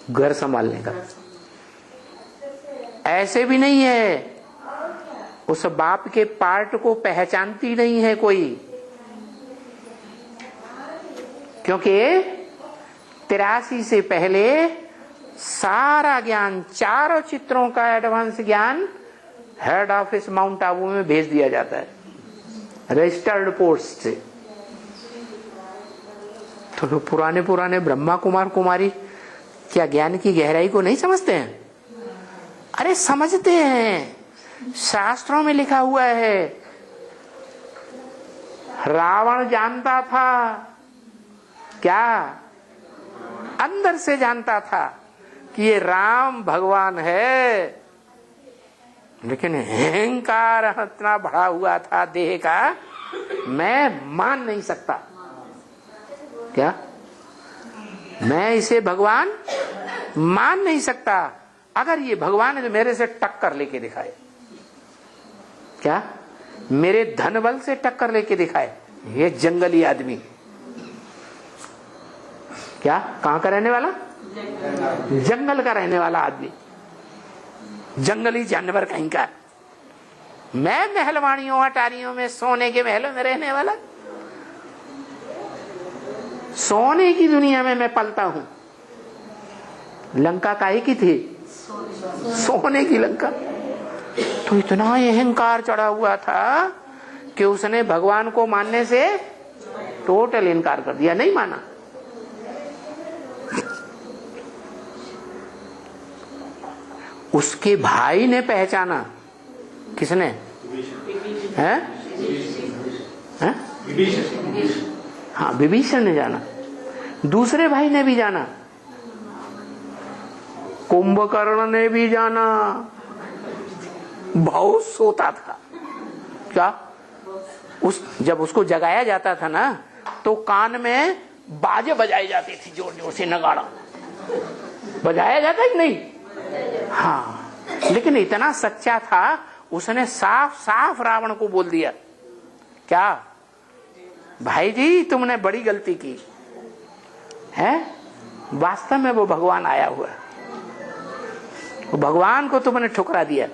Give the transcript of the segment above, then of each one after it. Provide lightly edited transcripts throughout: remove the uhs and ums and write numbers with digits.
घर संभालने का। ऐसे भी नहीं है, उस बाप के पार्ट को पहचानती नहीं है कोई, क्योंकि 83 से पहले सारा ज्ञान, चारों चित्रों का एडवांस ज्ञान हेड ऑफिस माउंट आबू में भेज दिया जाता है रजिस्टर्ड पोस्ट से। तो पुराने पुराने ब्रह्मा कुमार कुमारी क्या ज्ञान की गहराई को नहीं समझते हैं? अरे समझते हैं, शास्त्रों में लिखा हुआ है। रावण जानता था, क्या अंदर से जानता था कि ये राम भगवान है, लेकिन अहंकार इतना बढ़ा हुआ था देह का, मैं मान नहीं सकता। क्या मैं इसे भगवान मान नहीं सकता? अगर ये भगवान है तो मेरे से टक्कर लेके दिखाए। क्या मेरे धन बल से टक्कर लेके दिखाए? ये जंगली आदमी, क्या कहां का रहने वाला? जंगल का रहने वाला आदमी, जंगली जानवर कहीं का। मैं महलवाड़ियों अटारियों में, सोने के महलों में रहने वाला, सोने की दुनिया में मैं पलता हूं। लंका काहे की थी? सोने की लंका। तो इतना अहंकार चढ़ा हुआ था कि उसने भगवान को मानने से टोटल इनकार कर दिया, नहीं माना। उसके भाई ने पहचाना। किसने? हैं? हाँ, विभीषण ने जाना। दूसरे भाई ने भी जाना, कुंभकर्ण ने भी जाना। बहुत सोता था। क्या जब उसको जगाया जाता था ना, तो कान में बाजे बजाई जाती थी, जोर जोर से नगाड़ा बजाया जाता है कि नहीं? हाँ, लेकिन इतना सच्चा था, उसने साफ साफ रावण को बोल दिया, क्या भाई जी तुमने बड़ी गलती की है, वास्तव में वो भगवान आया हुआ है, वो भगवान को तुमने ठुकरा दिया।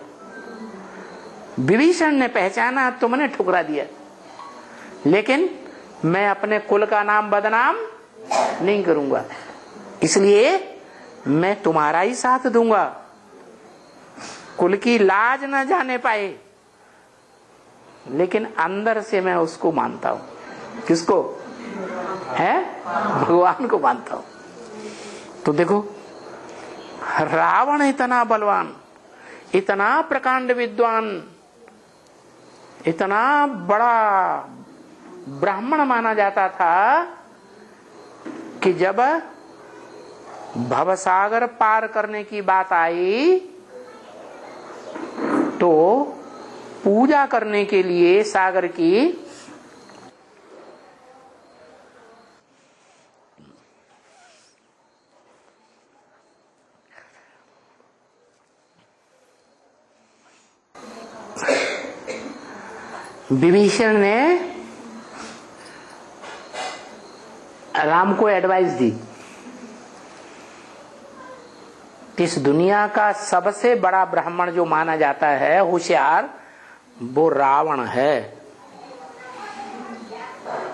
विभीषण ने पहचाना, तुमने ठुकरा दिया, लेकिन मैं अपने कुल का नाम बदनाम नहीं करूंगा, इसलिए मैं तुम्हारा ही साथ दूंगा। कुल की लाज न जाने पाए, लेकिन अंदर से मैं उसको मानता हूं। किसको? है भगवान को मानता हूं। तो देखो, रावण इतना बलवान, इतना प्रकांड विद्वान, इतना बड़ा ब्राह्मण माना जाता था कि जब भवसागर पार करने की बात आई तो पूजा करने के लिए सागर की विभीषण ने राम को एडवाइस दी, इस दुनिया का सबसे बड़ा ब्राह्मण जो माना जाता है, होशियार, वो रावण है।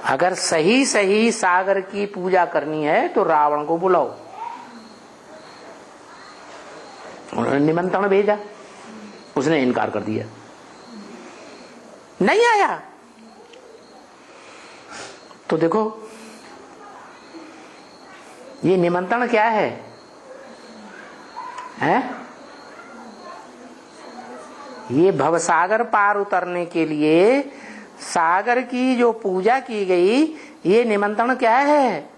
अगर सही सही सागर की पूजा करनी है तो रावण को बुलाओ। उन्होंने निमंत्रण भेजा, उसने इनकार कर दिया, नहीं आया। तो देखो, ये निमंत्रण क्या है? हैं? ये भवसागर पार उतरने के लिए सागर की जो पूजा की गई, ये निमंत्रण क्या है?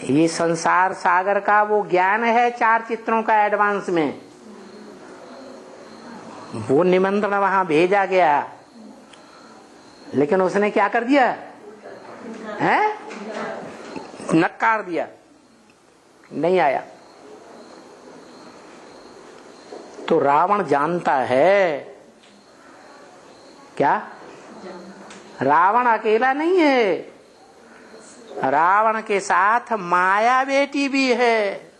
ये संसार सागर का वो ज्ञान है, 4 चित्रों का एडवांस में, वो निमंत्रण वहां भेजा गया, लेकिन उसने क्या कर दिया? है? नकार दिया, नहीं आया। तो रावण जानता है, क्या रावण अकेला नहीं है, रावण के साथ माया बेटी भी है।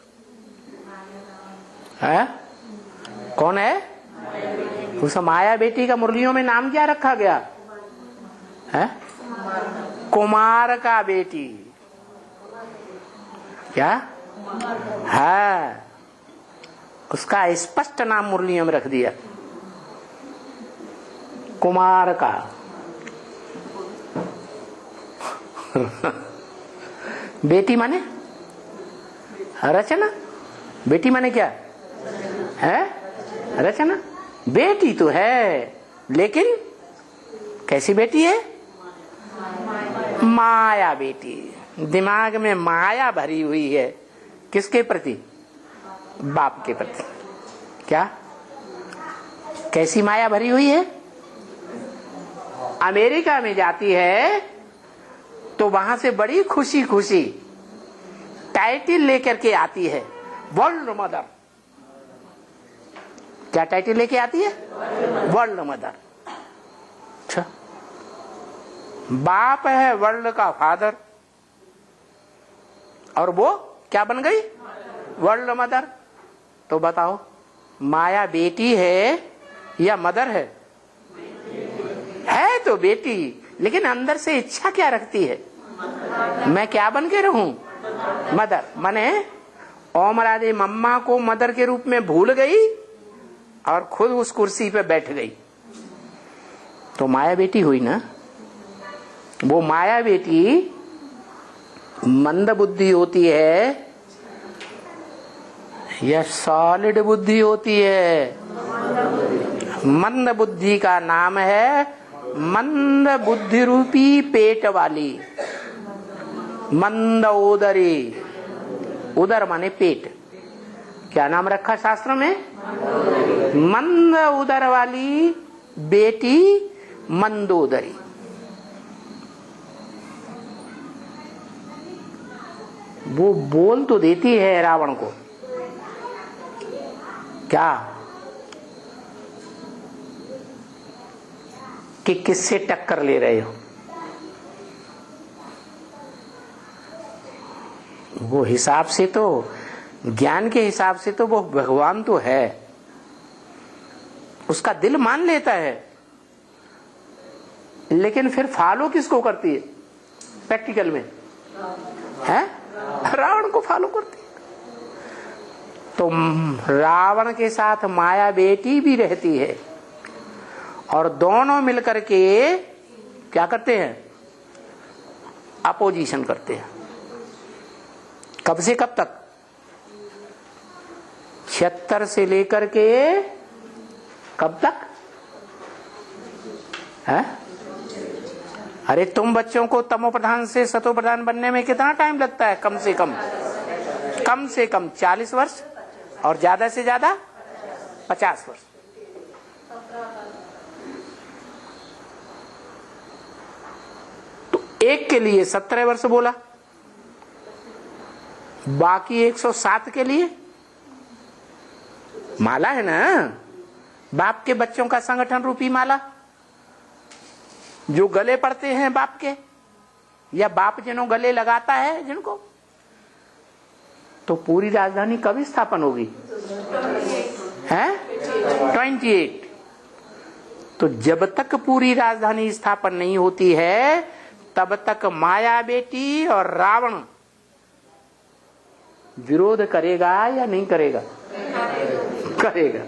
कौन है? उस माया बेटी का मुरलियों में नाम क्या रखा गया है? कुमार का बेटी। क्या है? उसका स्पष्ट नाम मुरलियों में रख दिया, कुमार का। बेटी माने रचना। बेटी माने क्या है? रचना। बेटी तो है, लेकिन कैसी बेटी है? माया बेटी। दिमाग में माया भरी हुई है। किसके प्रति? बाप के प्रति। क्या? कैसी माया भरी हुई है? अमेरिका में जाती है तो वहां से बड़ी खुशी खुशी टाइटल लेकर के आती है, वर्ल्ड मदर। क्या टाइटल लेके आती है? World mother. अच्छा, बाप है वर्ल्ड का फादर, और वो क्या बन गई? World mother. तो बताओ, माया बेटी है या मदर है? है तो बेटी, लेकिन अंदर से इच्छा क्या रखती है? मैं क्या बन के रहूं? मदर। माने ओम राधे मम्मा को मदर के रूप में भूल गई और खुद उस कुर्सी पे बैठ गई, तो माया बेटी हुई ना। वो माया बेटी मंद बुद्धि होती है या सॉलिड बुद्धि होती है? मंद बुद्धि का नाम है मंद बुद्धि रूपी पेट वाली, मंद उदरी। उदर माने पेट। क्या नाम रखा शास्त्र में? मंद उदर वाली बेटी मंदोदरी। वो बोल तो देती है रावण को। क्या? कि किससे टक्कर ले रहे हो? वो हिसाब से तो, ज्ञान के हिसाब से तो वो भगवान तो है, उसका दिल मान लेता है, लेकिन फिर फॉलो किसको करती है? प्रैक्टिकल में है रावण को फॉलो करती है। तो रावण के साथ माया बेटी भी रहती है, और दोनों मिलकर के क्या करते हैं? अपोजिशन करते हैं। कब से कब तक? 76 से लेकर के कब तक है? अरे तुम बच्चों को तमो प्रधान से सतो प्रधान बनने में कितना टाइम लगता है? कम से कम 40 वर्ष, और ज्यादा से ज्यादा 50 वर्ष। तो एक के लिए 17 वर्ष बोला, बाकी 107 के लिए माला है ना, बाप के बच्चों का संगठन रूपी माला, जो गले पड़ते हैं बाप के, या बाप जिन्हों गले लगाता है जिनको। तो पूरी राजधानी कब स्थापन होगी? है 28। तो जब तक पूरी राजधानी स्थापन नहीं होती है, तब तक माया बेटी और रावण विरोध करेगा या नहीं करेगा? करेगा।